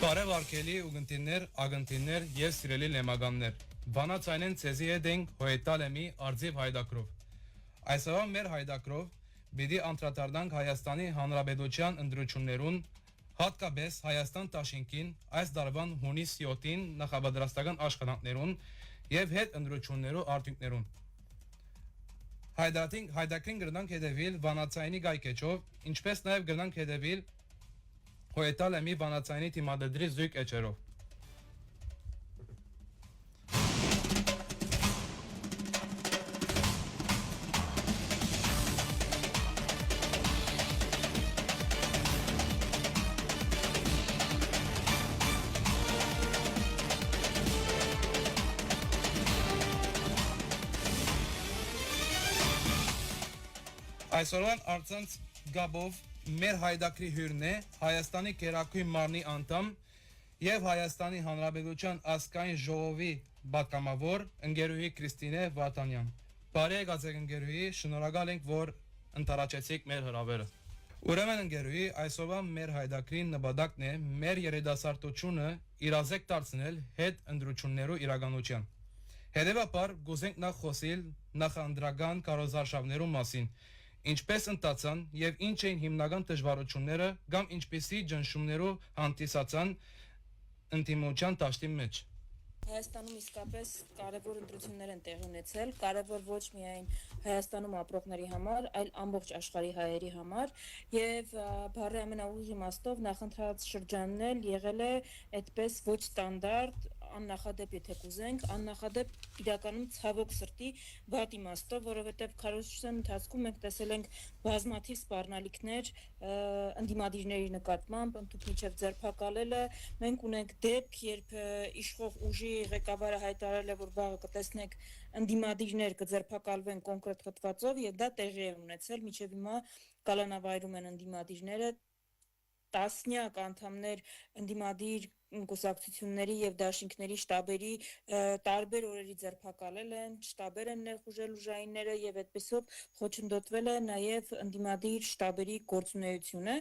Բարև արկելի ուգընտիններ, ագընտիններ եւ սիրելի լեմագաններ։ Բանացայնեն ցեզի եդենք հոյետալեմի արձիվ հայդակրով։ Այսօր մեր հայդակրով բիդի անդրադառնանք Հայաստանի Հանրապետության ընդրություններուն, հատկապես Հայաստան Տաշինքին այս դարվան հունիս 7-ին նախապատրաստական աշխատանքներուն եւ հետ ընդրություններու արդյունքներուն։ Հայդակրին գրնանք հետևիլ բանացայնի գայքեչով, ինչպես նաեւ գրնանք հետևիլ հոյետալեմի բանացայնի թիմադադրի զույգ էջերով։ Այսօրվան արցանց գաբով մեր հայդակրի հյուրն է Հայաստանի Կերակույն մարմնի անդամ եւ Հայաստանի Հանրապետության ազգային ժողովի պատգամավոր ընկերուհի Կրիստինե Վարդանյան։ Բարի եկացեք ընկերուհի, շնորհակալ ենք, որ ընդառաջեցիք մեր հրավերը։ Ուրեմն ընկերուհի, այսօրվա մեր հայդակրի նպատակն է մեր երիտասարդությունը իրազեկ դարձնել հետ ընդրություններու իրականության։ Հետևաբար գուզենք նախ խոսել նախանդրական կարոզարշավներու մասին։ Ինչպես ընթացան եւ ինչ էին հիմնական դժվարությունները կամ ինչպիսի ճնշումներով հանդիսացան ինտիմության դաշտի մեջ։ Հայաստանում իսկապես կարևոր ընտրություններ են տեղի ունեցել, կարևոր ոչ միայն Հայաստանում ապրողների համար, այլ ամբողջ աշխարհի հայերի համար, եւ բառի ամենաուղիղ իմաստով նախընտրած շրջանն էլ եղել է այդպես ոչ ստանդարտ, աննախադեպ, եթե կուզենք, աննախադեպ իրականում ցավոք սրտի վատ իմաստով, որովհետեւ քարոզչության ընթացքում մենք տեսել ենք բազմաթիվ սպառնալիքներ ընդդիմադիրների նկատմամբ, ընդհանուր ձերբակալելը, մենք ունենք դեպք, երբ իշխող ուժի ղեկավարը հայտարարել է, որ վաղը կտեսնեք ընդդիմադիրներ կձերբակալվեն կոնկրետ խտվածով եւ դա տեղի է ունեցել, մինչեւ հիմա կալանավայրում են ընդդիմադիրները, տասնյակ անդամներ ընդդիմադիր կուսակցությունների եւ դաշինքների շտաբերի տարբեր օրերի ձերբակալել են, շտաբեր են ներխուժել ուժայինները եւ այդպեսով խոչընդոտվել է նաեւ ընդդիմադիր շտաբերի գործունեությունը։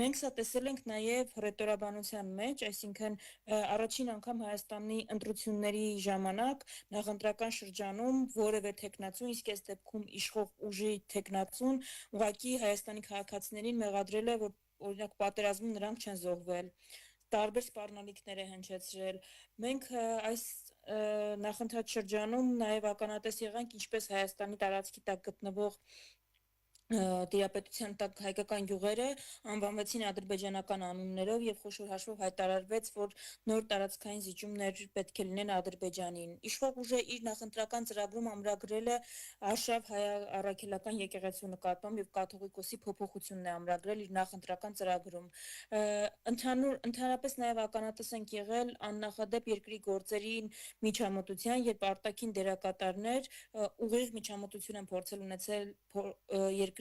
Մենք սա տեսել ենք նաեւ ռետորաբանության մեջ, այսինքն առաջին անգամ Հայաստանի ընտրությունների ժամանակ նախընտրական շրջանում որևէ տեխնացու, իսկ այս դեպքում իշխող ուժի տեխնացուն ուղղակի Հայաստանի քաղաքացիներին մեղադրել է, որ օրինակ պատերազմում նրանք չեն զոհվել, տարբեր սպառնալիքներ է հնչեցրել։ Մենք այս նախընտրած շրջանում նաև ականատես եղանք, ինչպես Հայաստանի տարածքի տակ գտնվող դիապետության տակ հայկական գյուղերը անվանվեցին ադրբեջանական անուններով եւ խոշոր հաշվով հայտարարվեց, որ նոր տարածքային զիջումներ պետք է լինեն Ադրբեջանին։ Իշխող ուժը իր նախընտրական ծրագրում ամրագրել է արշավ հայ առաքելական եկեղեցու նկատմամբ եւ կաթողիկոսի փոփոխությունն է ամրագրել իր նախընտրական ծրագրում։ Ընդհանրապես նաեւ ականատես ենք եղել աննախադեպ երկրի գործերին միջամտության, երբ արտաքին դերակատարներ ուղիղ միջամտություն են փորձել ունեցել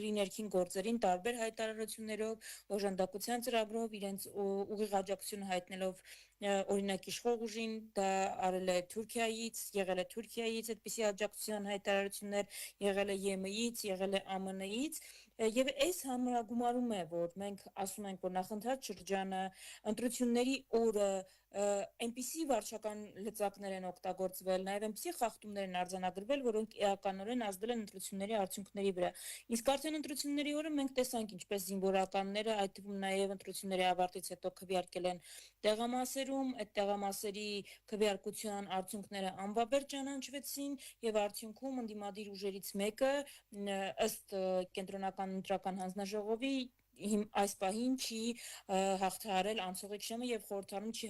երկրի ներքին գործերին տարբեր հայտարարություններով, օժանդակության ծրագրով, իրենց ուղիղ աջակցությունը հայտնելով օրինակ իշխող ուժին, դա արել է Թուրքիայից, եղել է Թուրքիայից այդպիսի աջակցության հայտարարություններ, եղել է ԵՄ-ից, եղել է ԱՄՆ-ից, եւ այս համարագումարում է, որ մենք ասում ենք, որ նախընտրած շրջանը ընտրությունների օրը այնպիսի վարչական լծակներ են օգտագործվել, նաեւ այնպիսի խախտումներ են արձանագրվել, որոնք էականորեն ազդել են ընտրությունների արդյունքների վրա։ Իսկ արդեն ընտրությունների օրը մենք տեսանք ինչպես զինվորականները, այդ թվում նաեւ ընտրությունների ավարտից հետո քվեարկել են տեղամասերում, այդ տեղամասերի քվեարկության արդյունքները անվավեր ճանաչվեցին եւ արդյունքում ընդդիմադիր ուժերից մեկը ըստ կենտրոնական ընտրական հանձնաժողովի այս պահին չի հաղթահարել անցողիկ շեմը եւ խորհրդարանում չի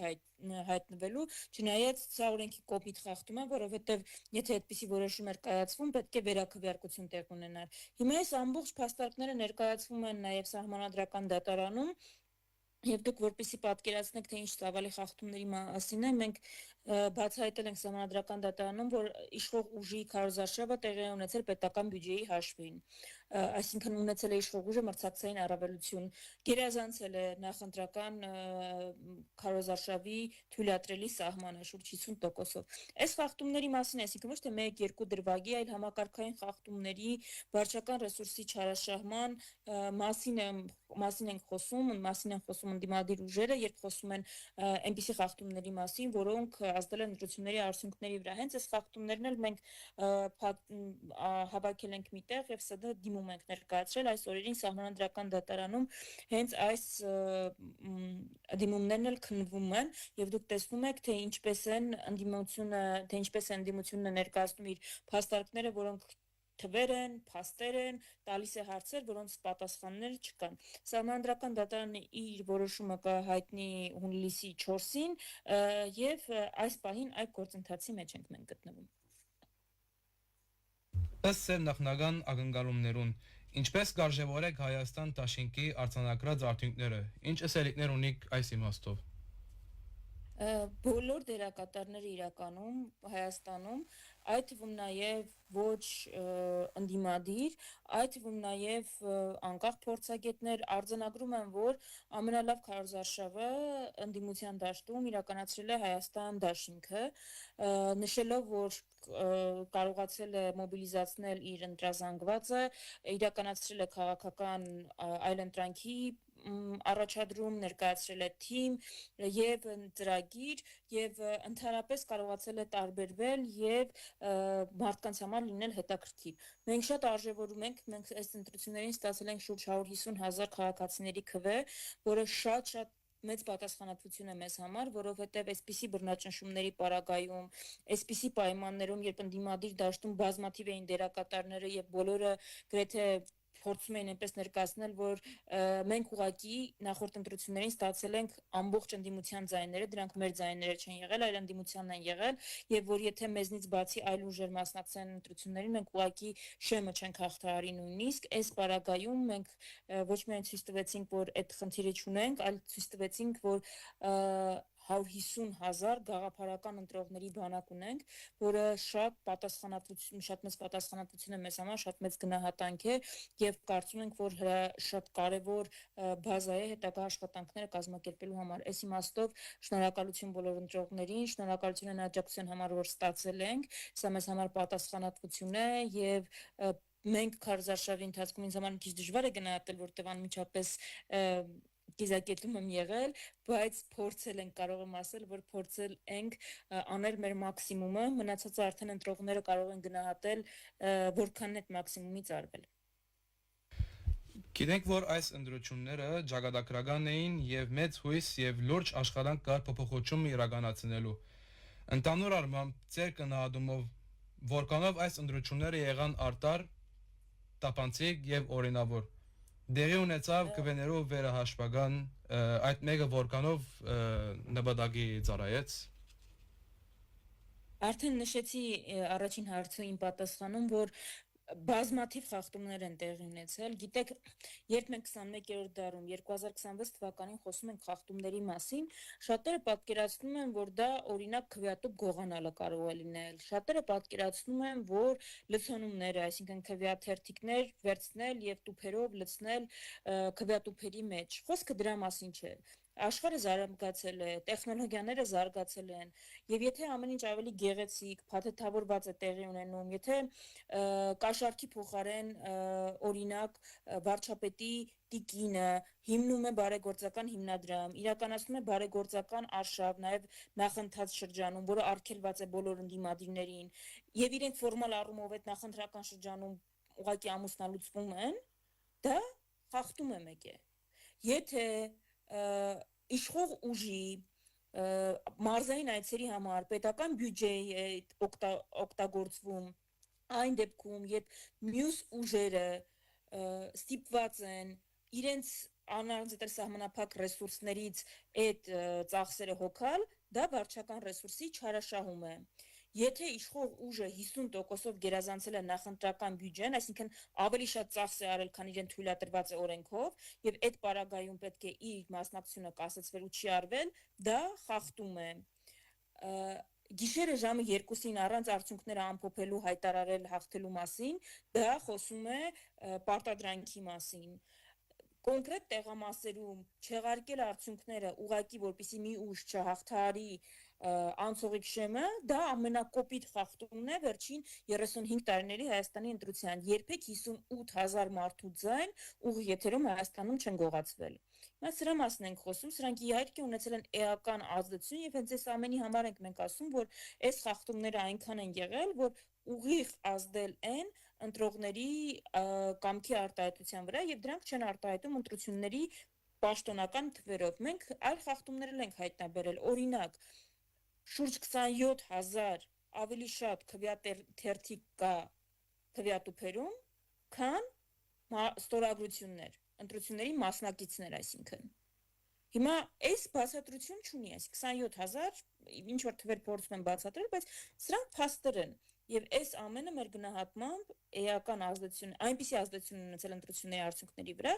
հայտնվելու, չնայած սա օրենքի կոպիտ խախտում է, որովհետեւ եթե այդպիսի որոշում էր կայացվում, պետք է վերաքվեարկություն տեղ ունենար։ Հիմա այս ամբողջ փաստարկները ներկայացվում են նաեւ սահմանադրական դատարանում Եվ դուք որպեսզի պատկերացնեք, թե ինչ ցավալի խախտումների մասին է, մենք Բացահայտել ենք Սահմանադրական դատարանում, որ իշխող ուժի քարոզարշավը տեղի է ունեցել պետական բյուջեի հաշվին, այսինքն ունեցել է իշխող ուժը մրցակցային առավելություն, գերազանցել է նախընտրական քարոզարշավի թույլատրելի սահմանը շուրջ 50%-ով։ Այս խախտումների մասին, այսինքն ոչ թե 1-2 դրվագի, այլ համակարգային խախտումների, վարչական ռեսուրսի չարաշահման մասին ենք խոսում ընդդիմադիր ուժերը, երբ խոսում են այնպիսի խախտումների մասին, որոնք ազդել են ընտրությունների արդյունքների վրա։ Հենց այս խախտումներն էլ մենք հավաքել ենք միտեղ եւ ՍԴ դիմում ենք ներկայացրել այս օրերին Սահմանադրական դատարանում, հենց այս դիմումներն էլ քննվում են եւ դուք տեսնում եք, թե ինչպես է ընդդիմությունը ներկայացնում իր փաստարկները, որոնք թվեր են, փաստեր են, տալիս է հարցեր, որոնց պատասխաններ չկան։ Սահմանադրական դատարանը իր որոշումը կհայտնի հունիսի 4-ին եւ այս պահին այդ գործընթացի մեջ ենք մենք գտնվում։ Ըստ ձեր նախնական ակնկալումներուն, ինչպես կարժևորեք Հայաստան դաշինքի արձանագրած արդյունքները, ինչ ըսելիքներ ունիք այս իմաստով։ Բոլոր դերակատարները իրականում Հայաստանում, այդ թվում նաև ոչ ընդդիմադիր, այդ թվում նաև անկախ փորձագետներ արձանագրում են, որ ամենալավ քարոզարշավը ընդդիմության դաշտում իրականացրել է Հայաստան դաշինքը, նշելով, որ կարողացել է մոբիլիզացնել իր ընտրազանգվածը, իրականացրել է քաղաքական այլընտրանքի առաջադրում, ներկայացրել է թիմ եւ ծրագիր եւ ընդհանրապես կարողացել է տարբերվել եւ մարդկանց համար լինել հետաքրքիր։ Մենք շատ արժևորում ենք, մենք այս ընտրություններին ստացել ենք շուրջ 150,000 քաղաքացիների քվե, որը շատ մեծ պատասխանատվություն է մեզ համար, որովհետև այսպիսի բռնաճնշումների պարագայում, այսպիսի պայմաններում, երբ ընդդիմադիր դաշտում բազմաթիվ էին դերակատարները եւ բոլորը գրեթե փորձում էին այնպես ներկայացնել, որ մենք ուղակի նախորդ ընտրություններին ստացել ենք ամբողջ ընդդիմության ձայները, դրանք մեր ձայները չեն եղել, այլ ընդդիմությանն են եղել, եւ որ եթե մեզնից բացի այլ ուժեր մասնակցեն ընտրություններին, մենք ուղակի շեմը չենք հաղթահարի նույնիսկ, այս պարագայում մենք ոչ միայն ցույց տվեցինք, որ այդ խնդիրը չունենք, այլ ցույց տվեցինք, որ 150,000 գաղափարական ընտրողների բանակ ունենք, որը շատ մեծ պատասխանատվություն է մեզ համար, շատ մեծ գնահատանք է եւ կարծում ենք, որ շատ կարեւոր բազա է հետագա աշխատանքները կազմակերպելու համար։ Այս իմաստով շնորհակալություն բոլոր ընտրողներին, շնորհակալություն այն աջակցության համար, որ ստացել ենք, սա մեզ համար պատասխանատվություն է եւ մենք քարոզարշավի ընթացքում ինձ համար մի քիչ դժվար է գնահատել, որտեղ անմիջապես կիզակետում եմ եղել, բայց փորձել ենք, կարող եմ ասել, որ փորձել ենք անել մեր մաքսիմումը, մնացածը արդեն ընտրողները կարող են գնահատել, որքանն է այդ մաքսիմումից արվել։ Գիտենք, որ այս ընտրությունները ճակատագրական էին եւ մեծ հույս եւ լուրջ աշխատանք կար փոփոխություն իրականացնելու։ Ընդհանուր առմամբ, ձեր գնահատումով որքանով այս ընտրությունները եղան արտար, տապանցիկ եւ օրինավոր։ Դեղի ունեցավ քվեներով վերահաշվական, այդ մեկը որքանով նպատակի ծառայեց։ Արդեն նշեցի առաջին հարցին պատասխանում, որ բազմաթիվ խախտումներ են տեղի ունեցել։ Գիտեք, երբ մենք 21-րդ դարում 2026 թվականին խոսում ենք խախտումների մասին, շատերը պատկերացնում են, որ դա օրինակ քվեատուփ գողանալը կարող է լինել։ Շատերը պատկերացնում են, որ լցոնումները, այսինքն քվեաթերթիկներ վերցնել եւ տուփերով լցնել քվեատուփերի մեջ։ Խոսքը դրա մասին չէ։ Աշխարհը զարգացել է, տեխնոլոգիաները զարգացել են, եւ եթե ամեն ինչ ավելի գեղեցիկ, փաթեթավորված է տեղի ունենում, եթե կաշառքի փոխարեն օրինակ վարչապետի տիկինը հիմնում է բարեգործական հիմնադրամ, իրականացնում է բարեգործական արշավ, նաեւ նախընթաց շրջանում, որը արգելված է բոլոր ընդդիմադիրներին, եւ իրենք ֆորմալ առումով այդ նախընտրական շրջանում ուղղակի ամուսնալուծվում են, դա խախտում է մեկ է։ Եթե իշխող ուժի մարզային այցերի համար պետական բյուջեի է օգտագործվում այն դեպքում, երբ մյուս ուժերը ստիպված են իրենց անարդյունավետ սահմանափակ ռեսուրսներից այդ ծախսերը հոգալ, դա վարչական ռեսուրսի չարաշահում է։ Եթե իշխող ուժը 50%-ով գերազանցել է նախընտրական բյուջեն, այսինքն ավելի շատ ծախս է արել, քան իրեն թույլատրված է օրենքով, եւ այդ պարագայում պետք է իր մասնակցությունը կասեցվել ու չի արվել, դա խախտում է։ գիշերը ժամը 2-ին առանց արդյունքները ամփոփելու հայտարարել հաղթելու մասին, դա խոսում է պարտադրանքի մասին։ Կոնկրետ տեղամասերում չեղարկել արդյունքները ուղղակի որպեսզի մի ուժ չհաղթահարի անցողիկ շեմը, դա ամենակոպիտ խախտումն է վերջին 35 տարիների Հայաստանի ընտրության։ Երբեք 58,000 մարդու ձայն ուղիղ եթերում Հայաստանում չեն գողացվել։ Մենք սրա մասն ենք խոսում, սրանք իհարկե ունեցել են էական ազդեցություն եւ հենց այս ամենի համար ենք մենք ասում, որ այս խախտումները այնքան են եղել, որ ուղիղ ազդել են ընտրողների կամքի արտահայտության վրա եւ դրանք չեն արտահայտում ընտրությունների պաշտոնական թվերով։ Մենք այլ խախտումներ ենք հայտնաբերել, օրինակ շուրջ 27,000 ավելի շատ քվեաթերթիկ կա քվեատուփերում, քան ստորագրություններ, ընտրությունների մասնակիցներ, այսինքն։ Հիմա այս բացատրություն չունի, այս 27,000 ինչ որ թվեր փորձում են բացատրել, բայց սրանք փաստեր են եւ այս ամենը մեր գնահատմամբ էական ազդեցություն, այնպիսի ազդեցություն ունեցել ընտրությունների արդյունքների վրա,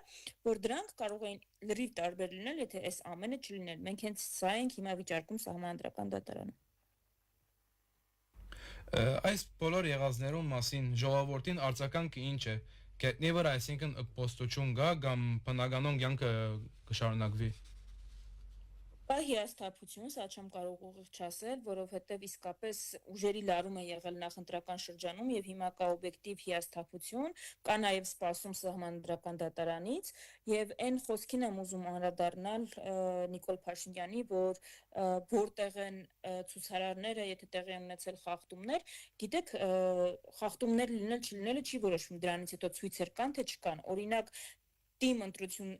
որ դրանք կարող էին լրիվ տարբեր լինել, եթե այս ամենը չլիներ։ Մենք հենց սա ենք հիմա վիճարկում Սահմանադրական դատարանում։ Այս բոլոր եղածներուն մասին ժողովրդին արձագանքը ինչ է։ Գետնի վրա, այսինքն պոստություն գա կամ բնականon կյանքը կշարունակվի։ Կա հիասթափություն, սա չեմ կարող ուղիղ չասել, որովհետև իսկապես ուժերի լարում է եղել նախընտրական շրջանում եւ հիմա կա օբյեկտիվ հիասթափություն, կա նաեւ սպասում Սահմանադրական դատարանից եւ այն խոսքին եմ ուզում անդրադառնալ Նիկոլ Փաշինյանի, որ որտեղ են ցուցարարները, եթե տեղի են ունեցել խախտումներ, գիտեք, խախտումներ լինել չլինելը չի որոշվում, դրանից հետո ցույցեր կան թե չկան։ Օրինակ, թիմ ընտրություն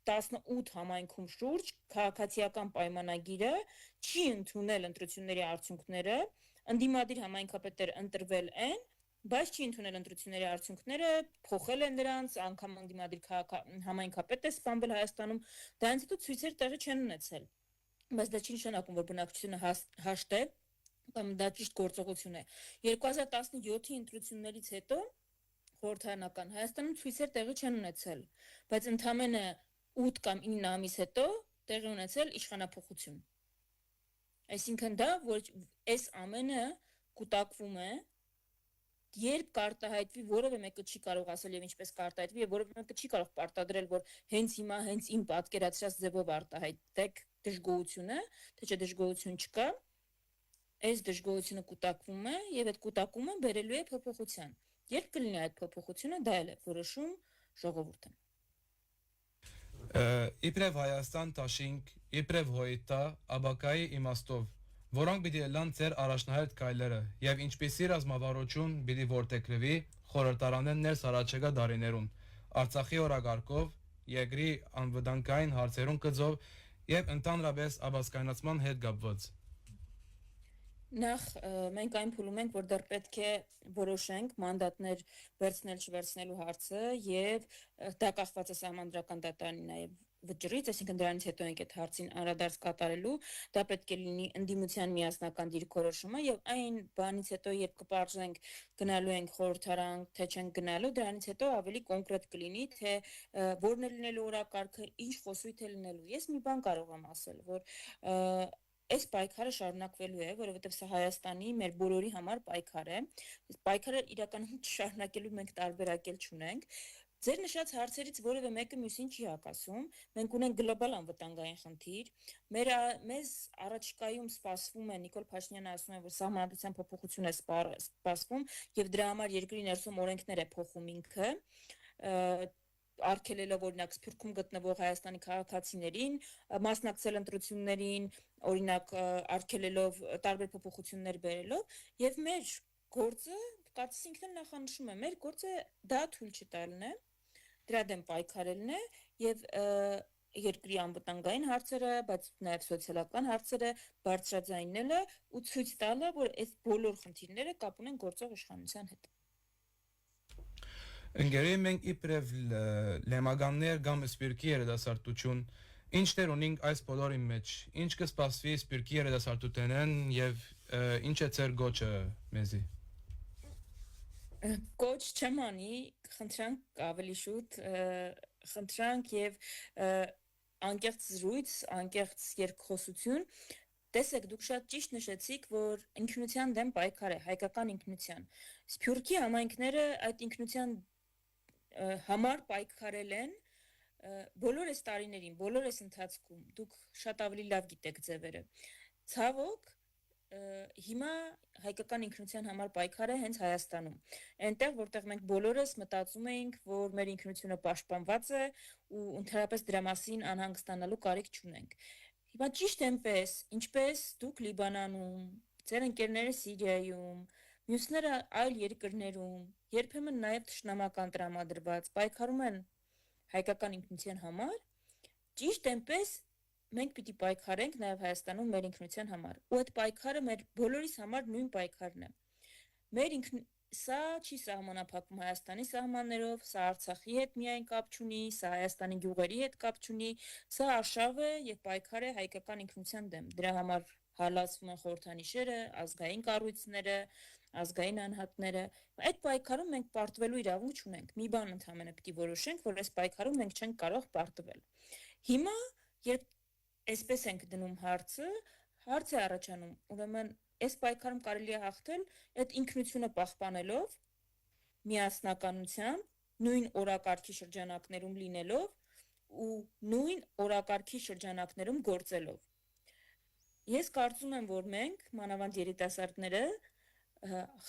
18 համայնքում շուրջ քաղաքացիական պայմանագիրը չի ընդունել ընտրությունների արդյունքները, ընդդիմադիր համայնքապետեր ընտրվել են, բայց չի ընդունել ընտրությունների արդյունքները, փոխել են նրանց, անգամ ընդդիմադիր համայնքապետ է սպանվել Հայաստանում, դրանից հետո ցույցեր տեղի չեն ունեցել։ Բայց դա չի նշանակում, որ բնակչությունը հաշտ է, կամ դա ճիշտ գործողություն է։ 2017-ի ընտրություններից հետո խորհրդարանական Հայաստանում ցույցեր տեղի չեն ունեցել, բայց ընդամենը 8 կամ 9 ամիս հետո տեղի ունեցել իշխանափոխություն։ Այսինքն դա, որ այս ամենը կուտակվում է, երբ կարտահայտվի, որևէ մեկը չի կարող ասել եւ ինչպես կարտահայտվի, եւ որևէ մեկը չի կարող պարտադրել, որ հենց հիմա հենց իմ պատկերացրած ձևով արտահայտեք դժգոհությունը, թե չէ դժգոհություն չկա, այս դժգոհությունը կուտակվում է եւ այդ կուտակումը բերելու է փոփոխության։ Երբ կլինի այդ փոփոխությունը, դա էլ է որոշում ժողովուրդը։ Իբրև Հայաստան տաշինք, իբրև հոյտա, աբակայի իմաստով, որոնք պիտի լան ձեր առաջնահերթ կայլերը եւ ինչպիսի ռազմավարություն պիտի որտեգրվի խորհրդարանեն ներս առաջեկա դարիներուն, Արցախի օրագարկով, երկրի անվտանգային հարցերուն գծով եւ ընդհանրապես աբասկայնացման հետ կապված։ Նախ մենք այն փուլում ենք, որ դեռ պետք է որոշենք մանդատներ վերցնել չվերցնելու հարցը եւ դա կախված է Սահմանադրական դատարանի նաեւ վճռից, այսինքն դրանից հետո ենք այդ հարցին անդրադարձ կատարելու, դա պետք է լինի ընդդիմության միասնական դիրքորոշումը եւ այն բանից հետո երբ կպարզենք գնալու ենք խորհրդարան, թե չենք գնալու, դրանից հետո ավելի կոնկրետ կլինի, թե որն է լինելու օրակարգը, ինչ խոսույթ է լինելու։ Ես մի բան կարող եմ ասել, որ այս պայքարը շարունակվելու է, որովհետև սա Հայաստանի մեր բոլորի համար պայքար է։ Պայքարը իրականում շարունակելու մենք տարբերակել չունենք։ Ձեր նշած հարցերից որևէ մեկը մյուսին չի հակասում։ Մենք ունենք գլոբալ անվտանգային խնդիր։ Մեզ առաջիկայում սպասվում է, Նիկոլ Փաշինյանը ասում է, որ սահմանադրության փոփոխություն է սպասվում եւ դրա համար երկրի ներսում օրենքներ է փոխում ինքը, արգելելով օրինակ Սփյուռքում գտնվող Հայաստանի քաղաքացիներին մասնակցել ընտրություններին, օրինակ արգելելով տարբեր փոփոխություններ բերելով եւ մեր գործը, կարծես ինքն էլ նախանշում է, մեր գործը դա թույլ չտալն է, դրա դեմ պայքարելն է եւ երկրի անվտանգային հարցերը, բայց նաեւ սոցիալական հարցերը բարձրաձայնելը ու ցույց տալը, որ այս բոլոր խնդիրները կապ ունեն գործող իշխանության հետ։ Ընկերի մենք իբրև լեմագաններ կամ սպիրկի երիտասարդություն ինչ դեր ունենք այս բոլորի մեջ, ինչ կսպասվի սպիրկի երիտասարդութենեն եւ ինչ է ձեր գոչը մեզի։ Կոչ չեմ անի, խնդրանք ավելի շուտ, խնդրանք եւ անկեղծ զրույց, անկեղծ երկխոսություն, Տեսեք, դուք շատ ճիշտ նշեցիք, որ ինքնության դեմ պայքար է, հայկական ինքնության։ Սփյուռքի համայնքները այդ ինքնության համար պայքարել են բոլոր այս տարիներին, բոլոր այս ընթացքում։ Դուք շատ ավելի լավ գիտեք ձևերը։ Ցավոք, հիմա հայկական ինքնության համար պայքար է հենց Հայաստանում։ Այնտեղ, որտեղ մենք բոլորս մտածում էինք, որ մեր ինքնությունը պաշտպանված է ու ընդհանրապես դրա մասին անհանգստանալու կարիք չունենք։ Հիմա ճիշտ այնպես, ինչպես դուք Լիբանանում, ձեր ընկերները Սիրիայում, մյուսները այլ երկրներում, երբեմն նաև թշնամական տրամադրված պայքարում են հայկական ինքնության համար, ճիշտ այնպես մենք պիտի պայքարենք նաև Հայաստանում մեր ինքնության համար։ Ու այդ պայքարը մեր բոլորիս համար նույն պայքարն է։ Սա չի սահմանափակվում Հայաստանի սահմաններով, սա Արցախի հետ միայն կապ չունի, սա Հայաստանի գյուղերի հետ կապ չունի, սա արշավ է եւ պայքար է հայկական ինքնության դեմ։ Դրա համար հալածվում են խորհրդանիշերը, ազգային կառույցները, ազգային անհատները։ Այդ պայքարում մենք պարտվելու իրավունք չունենք։ Մի բան ընդհանրապես պիտի որոշենք, որ այս պայքարում մենք չենք կարող պարտվել։ Հիմա, երբ այսպես ենք դնում հարց է առաջանում, ուրեմն այս պայքարում կարելի է հաղթել այդ ինքնությունը պահպանելով, միասնականությամբ, նույն օրակարգի շրջանակներում լինելով ու նույն օրակարգի շրջանակներում գործելով։ Ես կարծում եմ, որ մենք, մանավանդ երիտասարդները,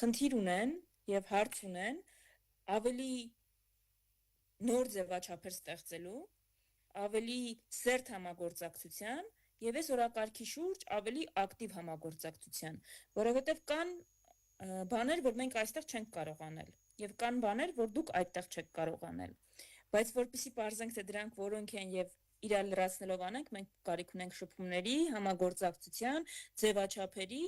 խնդիր ունեն եւ հարց ունեն ավելի նոր ձևաչափեր ստեղծելու, ավելի սերտ համագործակցության եւ այս օրակարգի շուրջ ավելի ակտիվ համագործակցության, որովհետեւ կան բաներ, որ մենք այստեղ չենք կարող անել եւ կան բաներ, որ դուք այդտեղ չեք կարող անել, բայց որպեսզի բարձենք թե դրանք որոնք են եւ իրար լրացնելով անենք, մենք կարիք ունենք շփումների, համագործակցության, ձևաչափերի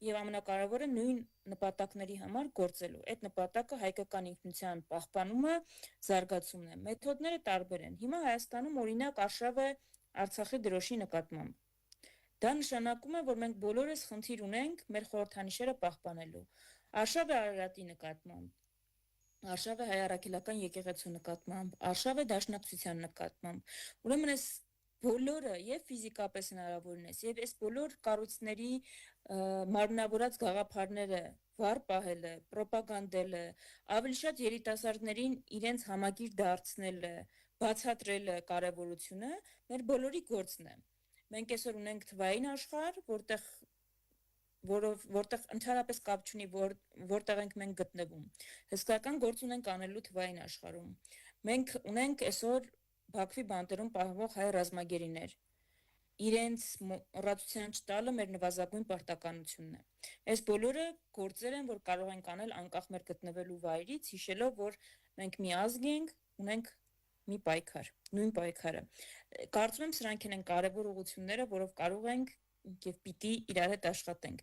եւ ամենակարևորը նույն նպատակների համար գործելու։ Այդ նպատակը հայկական ինքնության պահպանումը, զարգացումն է։ Մեթոդները տարբեր են։ Հիմա Հայաստանում օրինակ արշավ է Արցախի դրոշի նկատմամբ։ Դա նշանակում է, որ մենք բոլորս խնդիր ունենք մեր խորհրդանիշերը պահպանելու։ Արշավը Արարատի նկատմամբ, արշավը հայ առաքելական եկեղեցու նկատմամբ, արշավը դաշնակցության նկատմամբ։ Ուրեմն այս բոլորը եւ ֆիզիկապես հնարավորինս եւ այս բոլոր կառույցների մարմնավորած գաղափարները վառ պահելը, պրոպագանդելը, ավելի շատ երիտասարդներին իրենց համագիր դարձնելը, բացատրելը կարևորությունը մեր բոլորի գործն է։ Մենք այսօր ունենք թվային աշխարհ, որտեղ ընդհանրապես կապ չունի որտեղ ենք մենք գտնվում։ Հսկայական գործ ունենք անելու թվային աշխարհում։ Մենք ունենք այսօր Բաքվի բանտերում պահվող հայ ռազմագերիներ։ Իրենց մոռացության չտալը մեր նվազագույն պարտականությունն է։ Այս բոլորը գործեր են, որ կարող ենք անել անկախ մեր գտնվելու վայրից, հիշելով, որ մենք մի ազգ ենք, ունենք մի պայքար, նույն պայքարը։ Կարծում եմ սրանք են կարևոր ուղղությունները, որով կարող ենք եւ պիտի իրար հետ աշխատենք։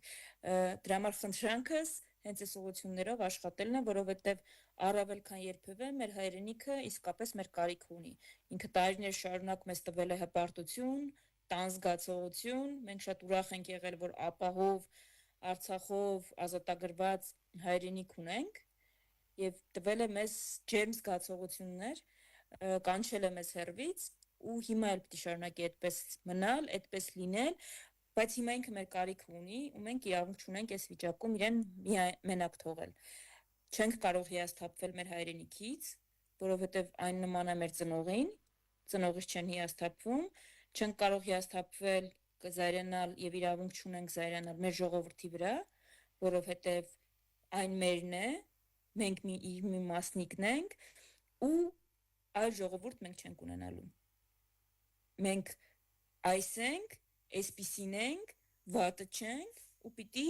Դրա համար խնդրանքս հենց այս ուղղություններով աշխատելն է, որովհետեւ առավել քան երբևէ մեր հայրենիքը իսկապես մեր կարիքը ունի։ Ինքը տարիներ շարունակ մեզ տվել է հպարտություն, տան զգացողություն, մենք շատ ուրախ ենք եղել, որ ապահով Արցախով ազատագրված հայրենիք ունենք եւ տվել է մեզ ջերմ զգացողություններ, կանչել է մեզ հեռվից ու հիմա էլ պիտի շարունակի այդպես մնալ, այդպես լինել, բայց հիմա ինքը մեր կարիքը ունի ու մենք իրավունք չունենք այս վիճակում իրեն մենակ թողել։ Չենք կարող հիասթափվել մեր հայրենիքից, որովհետեւ այն նման է մեր ծնողին, ծնողից չեն հիասթափվում, չենք կարող հիասթափվել, զայրանալ եւ իրավունք չունենք զայրանալ մեր ժողովրդի վրա, որովհետեւ այն մերն է, մենք մի մասնիկն ենք ու այլ ժողովուրդ մենք չենք ունենալու։ Մենք այս ենք, այսպիսին ենք, վատը չենք ու պիտի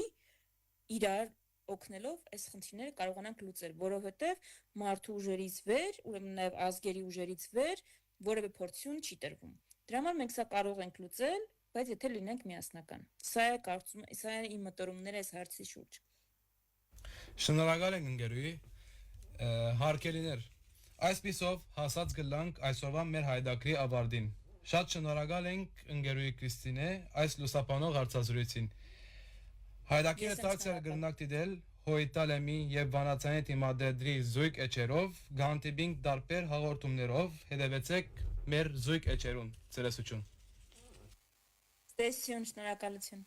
իրար օգնելով այս խնդիրները կարողանանք լուծել, որովհետև մարդու ուժերից վեր, ուրեմն նաև ազգերի ուժերից վեր որևէ փորձություն չի տրվում։ Դրա համար մենք սա կարող ենք լուծել, բայց եթե լինենք միասնական։ Սա է իմ մտորումները այս հարցի շուրջ։ Շնորհակալ ենք ընկերուհի, հարգելիներ։ Այսպիսով հասած գլանք այսօրվա մեր հայդակրի ավարտին։ Շատ շնորհակալ ենք ընկերուհի Կրիստինե այս լուսաբանող հարցազրույցին։ Հայդակիրը ցածր գրնակ դիտել հոյտալեմի եւ վանացանի թիմադեդրի զույգ էջերով գանտիբինգ դարբեր հաղորդումներով հետևեցեք մեր զույգ էջերուն։ Ցերեսություն։ Ստեսիոն, շնորհակալություն։